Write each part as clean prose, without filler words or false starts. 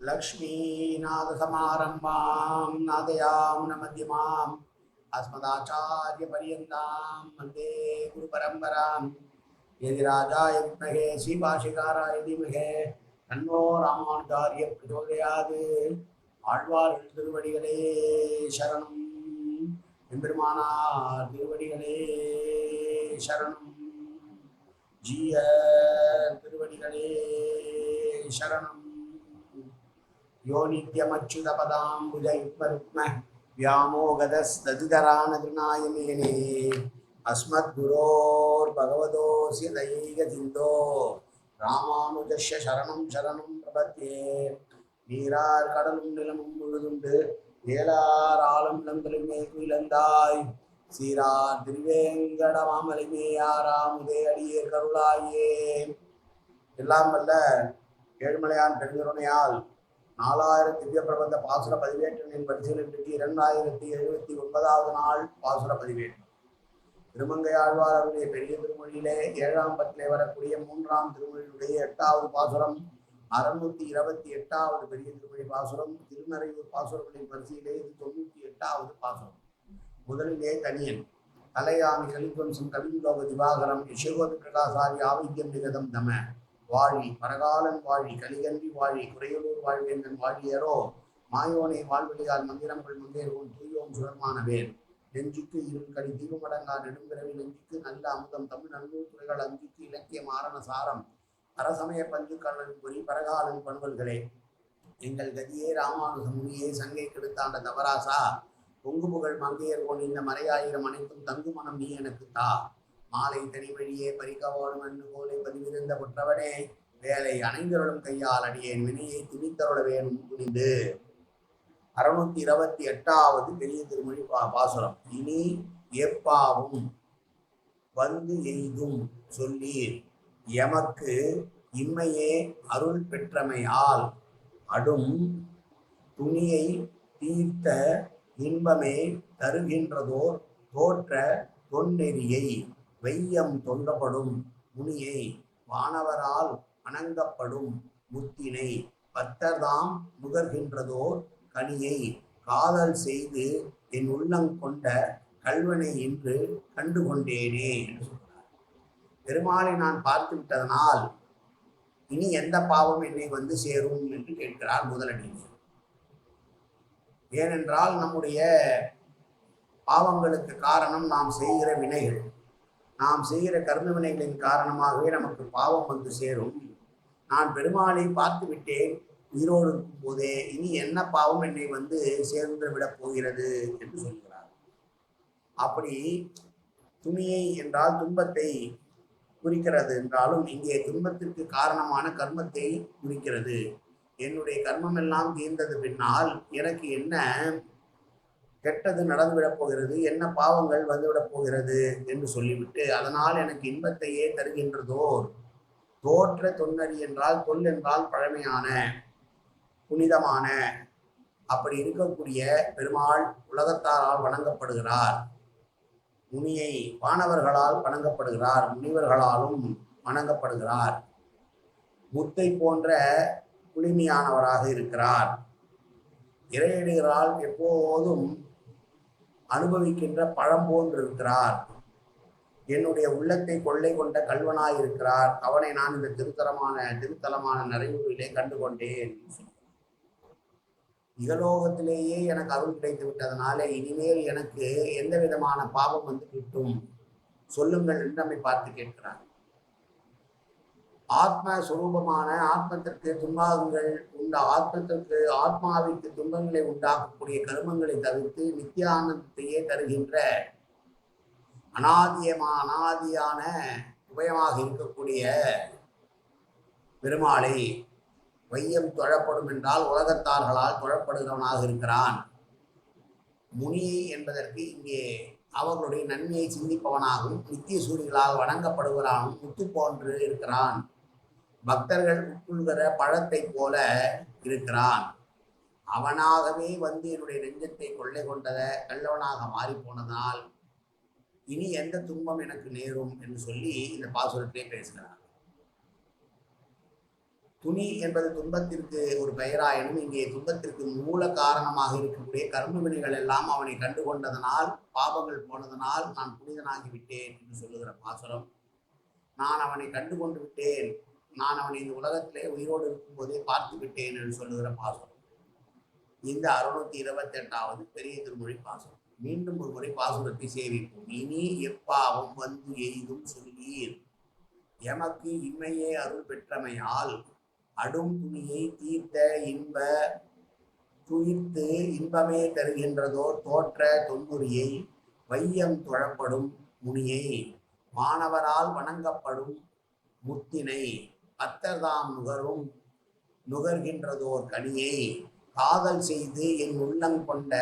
लक्ष्मीनाथसमारम्भां नादयामुनमध्यमाम् अस्मदाचार्यपर्यन्तां वन्दे गुरुपरम्परां यदिराजाय विद्महे श्रीभाष्यकाराय धीमहि तन्नो रामानुजाचार्यः प्रचोदयात् ஆழ்வார்கள் திருவடிகளே சரணம் எம்பெருமானார் திருவடிகளே சரணம் ஜீய திருவடிகளே சரணம் यो नित्यमच्युतपदाम्बुजयुग्मरुक्म व्यामोगदस्तदितरानतृणायमेने अस्मद्गुरोर्भगवतोऽस्य दयैकसिन्धो रामानुजस्य शरणं शरणं प्रपद्ये நீரார் கடலும் நிலமும் முழுதுண்டு ஏலார் ஆலம் இளந்தலுமே குயிலந்தாய் சீரார் திருவேங்கட மாமலைமேயாராமுதே அடியே கருளாயே. எல்லாம் வல்ல ஏழுமலையான் பெருங்கருணையால் 4000 திவ்ய பிரபந்த பாசுர பதிவேற்றனின் வரிசையில் இன்றைக்கு 2079வது நாள் பாசுர பதிவேற்றம். திருமங்கையாழ்வார் அவருடைய பெரிய திருமொழியிலே 7ஆம் பத்திலே வரக்கூடிய 3ஆம் திருமொழியுடைய 8வது பாசுரம், 628வது பெரிய திருமொழி பாசுரம், திருநறையூர் பாசுரங்களின் வரிசையிலே இது 98வது பாசுரம். முதலிலே தனியன் கலையாமி கலித்வம்சம் கவிந்தோக திவாகரம் யசோகோபி பிரகாசாரி ஆவித்யம் நிகதம் தம வாழி பரகாலன் வாழி கலிகன்றி வாழி குறையலூர் வாழ்வேந்தன் வாழியரோ மாயோனை வாழ்வழியால் மந்திரங்கள் மந்தேர்வோம் தூயோம் சுடர்மானவேல் நெஞ்சுக்கு இருள் கடி தீபமடங்கா நெடும்பிறவி நெஞ்சுக்கு நல்ல அமுதம் தமிழ் நல்லூர் துறைகள் அஞ்சுக்கு இலக்கிய மாரண சாரம் அரசமய பஞ்சு கண்ணன் பொறி பரகாலன் பண்பல்களே எங்கள் கதியே ராமானுஜ முனியே சங்கை கெடுத்தாண்ட தவராசா பொங்கு புகழ் மங்கையர் கொண்டு இந்த மறையாயிரம் அனைத்தும் தங்கு மனம் நீ எனக்கு தா மாலை தனி வழியே பறிக்கவோடும் அன்று போலை பதிவிருந்த புற்றவனே வேலை அணைந்தருளும் கையால் அடியேன் வினையை துணித்தருள வேணும் துணிந்து. 628வது பெரிய திருமொழி பாசுரம். இனி எப்பாவும் வந்து எய்தும் சொல்லீர் எமக்கு இம்மையே அருள் பெற்றமையால் அடும் துணியை தீர்த்த இன்பமே தருகின்றதோர் தோற்ற தொன்னெறியை வையம் தொண்டப்படும் முனியை வானவரால் வணங்கப்படும் முத்தினை பத்தர்தாம் நுகர்கின்றதோர் கனியை காதல் செய்து என் உள்ளம் கொண்ட கல்வனை இன்று கண்டுகொண்டேனே என்று சொல்கிறார். பெருமாளை நான் பார்த்து விட்டதனால் இனி எந்த பாவம் என்னை வந்து சேரும் என்று கேட்கிறார் முதலடியில். ஏனென்றால் நம்முடைய பாவங்களுக்கு காரணம் நாம் செய்கிற வினைகள். நாம் செய்கிற கர்ம வினைகளின் காரணமாகவே நமக்கு பாவம் வந்து சேரும். நான் பெருமாளை பார்த்து விட்டேன் உயிரோடு இருக்கும் போதே, இனி என்ன பாவம் என்னை வந்து சேர்ந்து விடப் போகிறது என்று சொல்கிறார். அப்படி துணியை என்றால் துன்பத்தை குறிக்கிறது என்றாலும் இங்கே துன்பத்திற்கு காரணமான கர்மத்தை குறிக்கிறது. என்னுடைய கர்மம் எல்லாம் தீர்ந்தது பின்னால் எனக்கு என்ன கெட்டது நடந்துவிடப் போகிறது, என்ன பாவங்கள் வந்துவிடப் போகிறது என்று சொல்லிவிட்டு அதனால் எனக்கு இன்பத்தையே தருகின்றதோர் தோற்ற தொன்னறி என்றால் தொல் என்றால் பழமையான புனிதமான அப்படி இருக்கக்கூடிய பெருமாள் உலகத்தாரால் வணங்கப்படுகிறார். முனியை வானவர்களால் வணங்கப்படுகிறார், முனிவர்களாலும் வணங்கப்படுகிறார். முத்தை போன்ற குளிமையானவராக இருக்கிறார். இறையடிகளால் எப்போதும் அனுபவிக்கின்ற பழம் போன்று இருக்கிறார். என்னுடைய உள்ளத்தை கொள்ளை கொண்ட கல்வனாய் இருக்கிறார். அவனை நான் இந்த திருத்தலமான நிறைவுகளிலே கண்டுகொண்டேன். இகலோகத்திலேயே எனக்கு அருள் கிடைத்து விட்டதனாலே இனிமேல் எனக்கு எந்த விதமான பாவம் வந்து கிட்டும் சொல்லுங்கள் என்று நம்மை பார்த்து கேட்கிறார். ஆத்மஸ்வரூபமான ஆத்மத்திற்கு துன்பங்கள் ஆத்மாவிற்கு துன்பங்களை உண்டாக்கக்கூடிய கர்மங்களை தவிர்த்து நித்தியானந்தத்தையே தருகின்ற அனாதியான உபயமாக இருக்கக்கூடிய பெருமாளை வையம் தொழப்படும் என்றால் உலகத்தார்களால் தொழப்படுகிறவனாக இருக்கிறான். முனியை என்பதற்கு இங்கே அவர்களுடைய நன்மையை சிந்திப்பவனாகவும் நித்திய சூரியர்களால் வணங்கப்படுகிறானும் முத்து போன்று இருக்கிறான். பக்தர்கள் உட்கொள்கிற பழத்தை போல இருக்கிறான். அவனாகவே வந்து என்னுடைய நெஞ்சத்தை கொள்ளை கொண்டத கல்லவனாக மாறி போனதால் இனி எந்த துன்பம் எனக்கு நேரும் என்று சொல்லி இந்த பாசுரத்திலே பேசுகிறார். துணி என்பது துன்பத்திற்கு ஒரு பெயராயினும் இங்கே துன்பத்திற்கு மூல காரணமாக இருக்கக்கூடிய கர்ம வினைகள் எல்லாம் அவனை கண்டு கொண்டதனால், பாபங்கள் போனதனால் நான் புனிதனாகி விட்டேன் என்று சொல்லுகிற பாசுரம். நான் அவனை கண்டு கொண்டு விட்டேன், நான் அவனை இந்த உலகத்திலே உயிரோடு இருக்கும்போதே பார்த்து விட்டேன் என்று சொல்லுகிற பாசுரம். இந்த 628வது பெரிய திருமொழி பாசுரம். மீண்டும் ஒரு முறை பாசுரத்தை சேவிப்போம். இனி எப்பாவும் வந்து எய்தும் சொல்லீர், எமக்கு இம்மையே அருள் பெற்றமையால் அடும் துணியை தீர்த்த இன்ப துயிர்த்து இன்பமே தருகின்றதோ தோற்ற தொன்முறியை வையம் தொழப்படும் முனியை மாணவரால் வணங்கப்படும் முத்தினை பத்தர்தாம் நுகர்கின்றதோர் கனியை காதல் செய்து என் உள்ளங்கொண்ட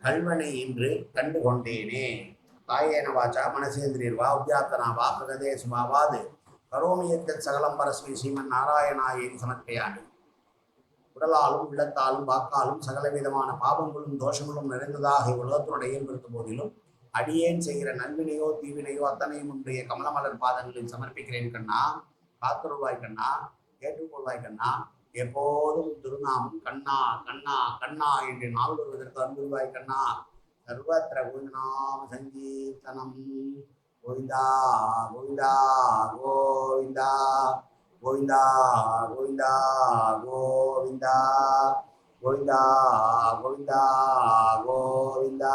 கல்வனை என்று கண்டு கொண்டேனே. காயேன வாச்சா மனசேந்திரியர்வா உத்யாத்தனாவா பிரகதேசுவாவாது கரோமியத்தில் சகலம் பரஸ்மை ஸ்ரீமன் நாராயணாயேரி சமர்ப்பயாமி. உடலாலும் உள்ளத்தாலும் வாக்காலும் சகலவிதமான பாவங்களும் தோஷங்களும் நிறைந்ததாக உலகத்தினுடைய இயல்பிருந்த போதிலும் அடியேன் செய்கிற நல்வினையோ தீவினையோ அத்தனையும் உடைய கமலமலர் பாதங்களில் சமர்ப்பிக்கிறேன் கண்ணா. காத்துருவாய் கண்ணா, கேட்டுக்கொள்வாய் கண்ணா. எப்போதும் திருநாமம் கண்ணா கண்ணா கண்ணா என்று நாள் வருவதற்கு அன்புருவாய் கண்ணா. சர்வத்திர கோவிந்தநாம சங்கீர்த்தனம் கோவிந்தா கோவிந்தா கோவிந்தா கோவிந்தா கோவிந்தா கோவிந்தா கோவிந்தா கோவிந்தா கோவிந்தா.